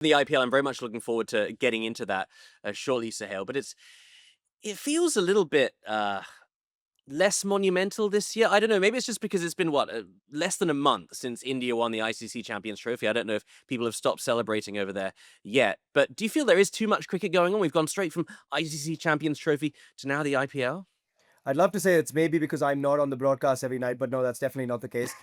The IPL, I'm very much looking forward to getting into that shortly, Suhail. But it feels a little bit less monumental this year. I don't know. Maybe it's just because it's been less than a month since India won the ICC Champions Trophy. I don't know if people have stopped celebrating over there yet. But do you feel there is too much cricket going on? We've gone straight from ICC Champions Trophy to now the IPL. I'd love to say it's maybe because I'm not on the broadcast every night, but no, that's definitely not the case.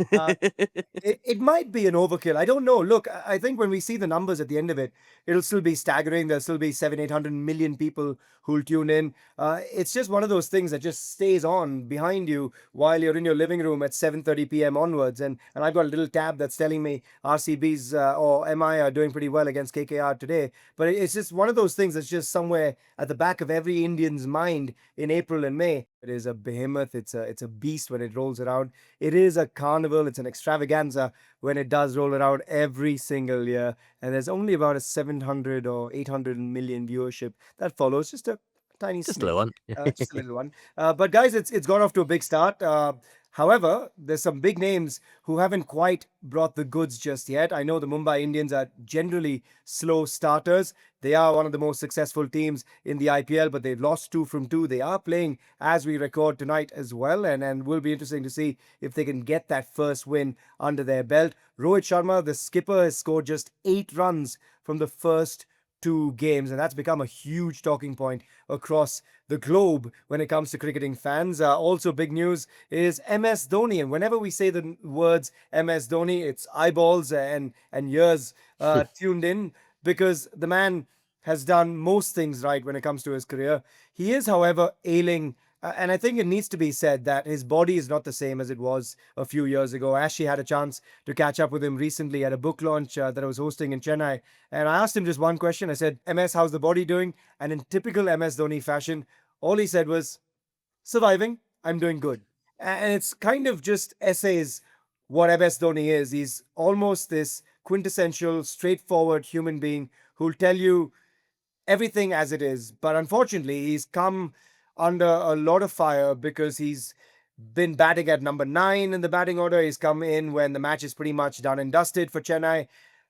It might be an overkill. I don't know. Look, I think when we see the numbers at the end of it, it'll still be staggering. There'll still be 700, 800 million people who'll tune in. It's just one of those things that just stays on behind you while you're in your living room at 7:30 p.m. onwards. And I've got a little tab that's telling me RCB's or MI are doing pretty well against KKR today. But it's just one of those things that's just somewhere at the back of every Indian's mind in April and May. It is a behemoth. It's a beast when it rolls around. It is a carnival. It's an extravaganza when it does roll around every single year. And there's only about a 700 or 800 million viewership that follows. Just a tiny Just a little smidge, one. just a little one. But guys, it's got off to a big start. However, there's some big names who haven't quite brought the goods just yet. I know the Mumbai Indians are generally slow starters. They are one of the most successful teams in the IPL, but they've lost two from two. They are playing as we record tonight as well, and will be interesting to see if they can get that first win under their belt. Rohit Sharma, the skipper, has scored just 8 runs from the first two games, and that's become a huge talking point across the globe when it comes to cricketing fans. Also, big news is MS Dhoni, and whenever we say the words MS Dhoni, it's eyeballs and ears tuned in because the man has done most things right when it comes to his career. He is, however, ailing. And I think it needs to be said that his body is not the same as it was a few years ago. I actually had a chance to catch up with him recently at a book launch that I was hosting in Chennai. And I asked him just one question. I said, MS, how's the body doing? And in typical MS Dhoni fashion, all he said was, surviving. I'm doing good. And it's kind of just essays what MS Dhoni is. He's almost this quintessential, straightforward human being who'll tell you everything as it is. But unfortunately, he's come under a lot of fire because he's been batting at number 9 in the batting order. He's come in when the match is pretty much done and dusted for Chennai.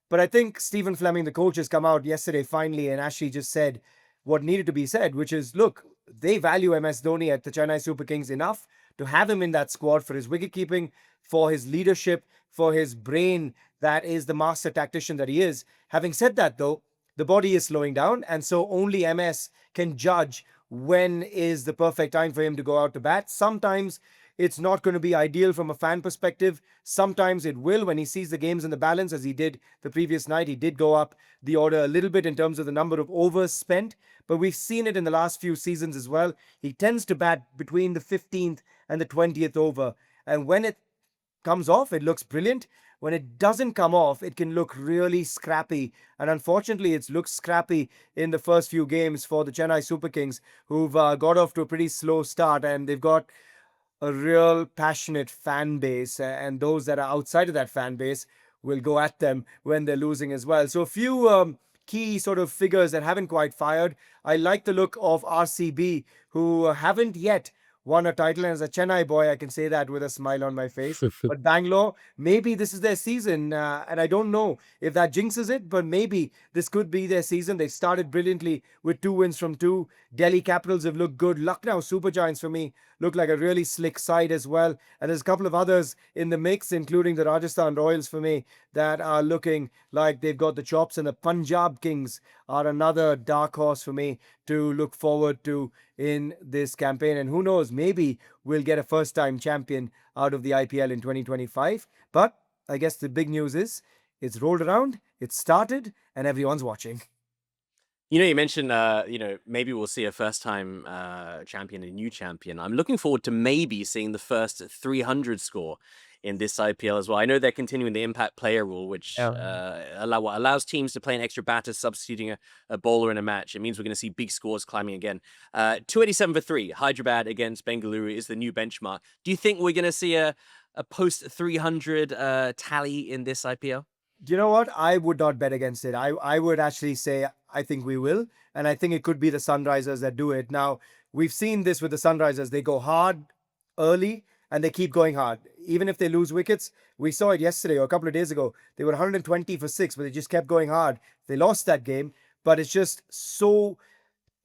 But I think Stephen Fleming, the coach, has come out yesterday finally and actually just said what needed to be said, which is look, they value MS Dhoni at the Chennai Super Kings enough to have him in that squad for his wicket keeping, for his leadership, for his brain that is the master tactician that he is. Having said that, though, the body is slowing down, and so only MS can judge when is the perfect time for him to go out to bat. Sometimes it's not going to be ideal from a fan perspective. Sometimes it will when he sees the games in the balance, as he did the previous night. He did go up the order a little bit in terms of the number of overs spent, but we've seen it in the last few seasons as well. He tends to bat between the 15th and the 20th over, and when it comes off, it looks brilliant. When it doesn't come off, it can look really scrappy. And unfortunately, it's looked scrappy in the first few games for the Chennai Super Kings, who've got off to a pretty slow start. And they've got a real passionate fan base. And those that are outside of that fan base will go at them when they're losing as well. So a few key sort of figures that haven't quite fired. I like the look of RCB, who haven't yet won a title. And as a Chennai boy, I can say that with a smile on my face. But Bangalore, maybe this is their season. And I don't know if that jinxes it, but maybe this could be their season. They started brilliantly with 2 wins from 2. Delhi Capitals have looked good. Lucknow Super Giants, for me, look like a really slick side as well. And there's a couple of others in the mix, including the Rajasthan Royals for me, that are looking like they've got the chops. And the Punjab Kings are another dark horse for me to look forward to in this campaign. And who knows, maybe we'll get a first time champion out of the IPL in 2025. But I guess the big news is it's rolled around, it's started, and everyone's watching. You mentioned, maybe we'll see a first-time champion, a new champion. I'm looking forward to maybe seeing the first 300 score in this IPL as well. I know they're continuing the impact player rule, which Yeah. allows teams to play an extra batter, substituting a bowler in a match. It means we're going to see big scores climbing again. 287 for 3, Hyderabad against Bengaluru is the new benchmark. Do you think we're going to see a post 300 tally in this IPL? Do you know what? I would not bet against it. I would actually say I think we will. And I think it could be the Sunrisers that do it. Now, we've seen this with the Sunrisers. They go hard early and they keep going hard. Even if they lose wickets, we saw it yesterday or a couple of days ago. They were 120 for six, but they just kept going hard. They lost that game, but it's just so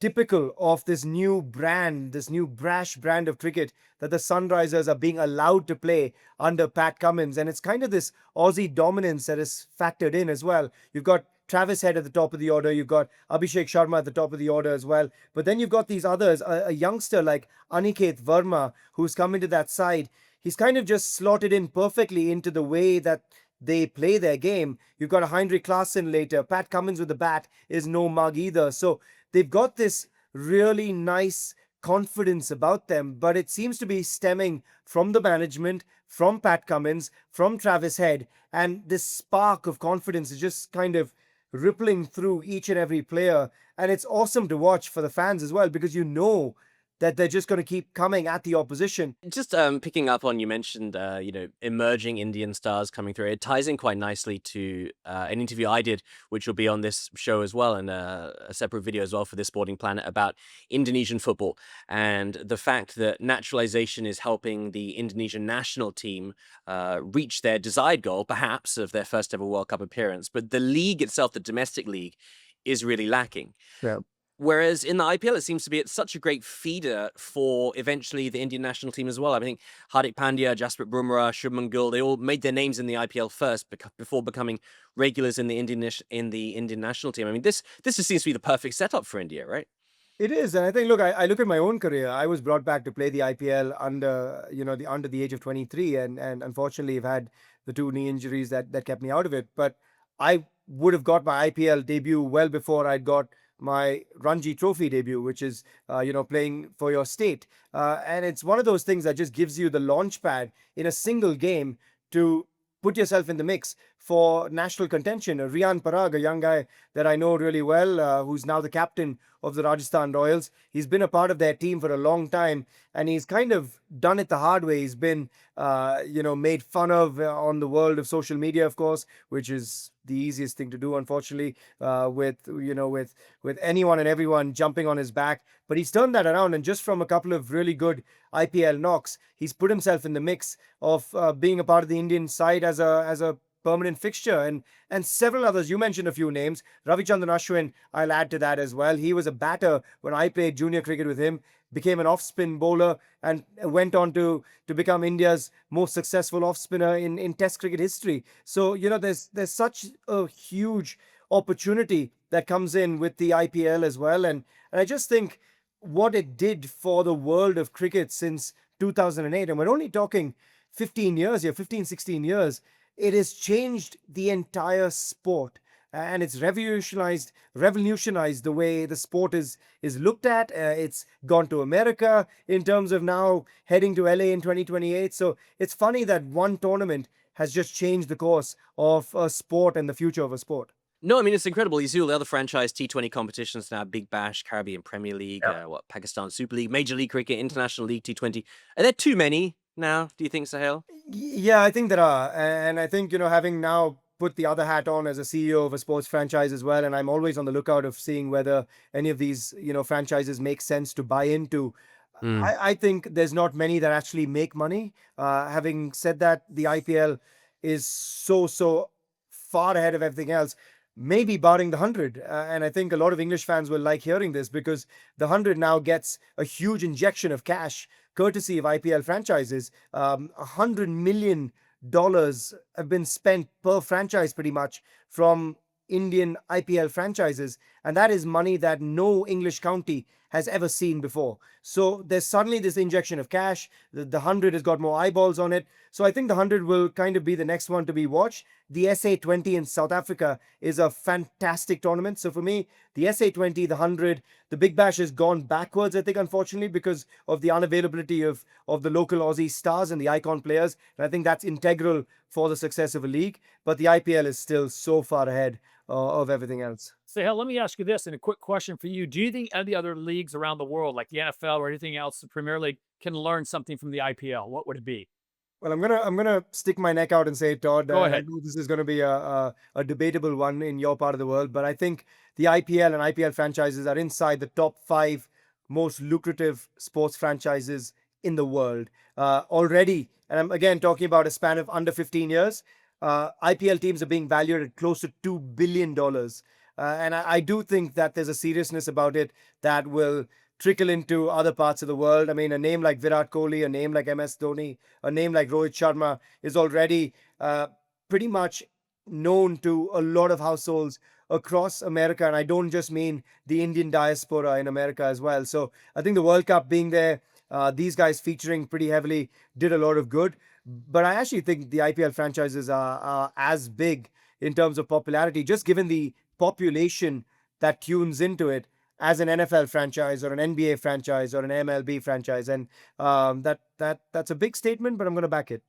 typical of this new brand, this new brash brand of cricket that the Sunrisers are being allowed to play under Pat Cummins. And it's kind of this Aussie dominance that is factored in as well. You've got Travis Head at the top of the order. You've got Abhishek Sharma at the top of the order as well. But then you've got these others, a youngster like Aniket Verma, who's come into that side. He's kind of just slotted in perfectly into the way that they play their game. You've got a Heinrich Klaassen later. Pat Cummins with the bat is no mug either. So they've got this really nice confidence about them, but it seems to be stemming from the management, from Pat Cummins, from Travis Head, and this spark of confidence is just kind of rippling through each and every player. And it's awesome to watch for the fans as well, because you know that they're just going to keep coming at the opposition. Just picking up on, you mentioned, emerging Indian stars coming through. It ties in quite nicely to an interview I did, which will be on this show as well, and a separate video as well for this Sporting Planet about Indonesian football and the fact that naturalization is helping the Indonesian national team reach their desired goal, perhaps, of their first ever World Cup appearance. But the league itself, the domestic league, is really lacking. Yeah. Whereas in the IPL, it seems to be it's such a great feeder for eventually the Indian national team as well. I think Hardik Pandya, Jasprit Bumrah, Shubman Gill, they all made their names in the IPL first before becoming regulars in the Indian national team. I mean, this just seems to be the perfect setup for India, right? It is, and I think, look, I look at my own career. I was brought back to play the IPL under, under the age of 23, and unfortunately, I've had the two knee injuries that kept me out of it. But I would have got my IPL debut well before I'd got my Ranji Trophy debut, which is, playing for your state. And it's one of those things that just gives you the launch pad in a single game to put yourself in the mix for national contention. Rian Parag, a young guy that I know really well, who's now the captain of the Rajasthan Royals. He's been a part of their team for a long time, and he's kind of done it the hard way. He's been, made fun of on the world of social media, of course, which is the easiest thing to do, unfortunately, with anyone and everyone jumping on his back. But he's turned that around, and just from a couple of really good IPL knocks, he's put himself in the mix of being a part of the Indian side as a permanent fixture, and several others. You mentioned a few names. Ravichandran Ashwin, I'll add to that as well. He was a batter when I played junior cricket with him, became an off-spin bowler, and went on to become India's most successful off-spinner in Test cricket history. So, there's such a huge opportunity that comes in with the IPL as well. And I just think what it did for the world of cricket since 2008, and we're only talking 15 years here, 15, 16 years, it has changed the entire sport, and it's revolutionized the way the sport is looked at. It's gone to America in terms of now heading to LA in 2028. So it's funny that one tournament has just changed the course of a sport and the future of a sport. No, I mean, it's incredible. You see all the other franchise T20 competitions now, Big Bash, Caribbean Premier League, Pakistan Super League, Major League Cricket, International League T20. Are there too many now, do you think, Suhail? Yeah, I think there are. And I think, having now put the other hat on as a CEO of a sports franchise as well, and I'm always on the lookout of seeing whether any of these, franchises make sense to buy into. I think there's not many that actually make money. Having said that, the IPL is so far ahead of everything else, maybe barring the 100. And I think a lot of English fans will like hearing this, because the 100 now gets a huge injection of cash courtesy of IPL franchises. $100 million have been spent per franchise pretty much from Indian IPL franchises. And that is money that no English county has ever seen before. So there's suddenly this injection of cash. The 100 has got more eyeballs on it. So I think the 100 will kind of be the next one to be watched. The SA20 in South Africa is a fantastic tournament. So for me, the SA20, the 100, the Big Bash has gone backwards, I think, unfortunately, because of the unavailability of the local Aussie stars and the icon players. And I think that's integral for the success of a league. But the IPL is still so far ahead of everything else. So, hell, let me ask you this, and a quick question for you. Do you think any other leagues around the world, like the NFL or anything else, the Premier League, can learn something from the IPL? What would it be? Well, I'm gonna stick my neck out and say, Todd, Go I ahead. know this is gonna be a debatable one in your part of the world, but I think the IPL and IPL franchises are inside the top 5 most lucrative sports franchises in the world already. And I'm again talking about a span of under 15 years. IPL teams are being valued at close to $2 billion. And I do think that there's a seriousness about it that will trickle into other parts of the world. I mean, a name like Virat Kohli, a name like MS Dhoni, a name like Rohit Sharma is already pretty much known to a lot of households across America. And I don't just mean the Indian diaspora in America as well. So I think the World Cup being there, these guys featuring pretty heavily did a lot of good. But I actually think the IPL franchises are as big in terms of popularity, just given the population that tunes into it as an NFL franchise or an NBA franchise or an MLB franchise. And that's a big statement, but I'm going to back it.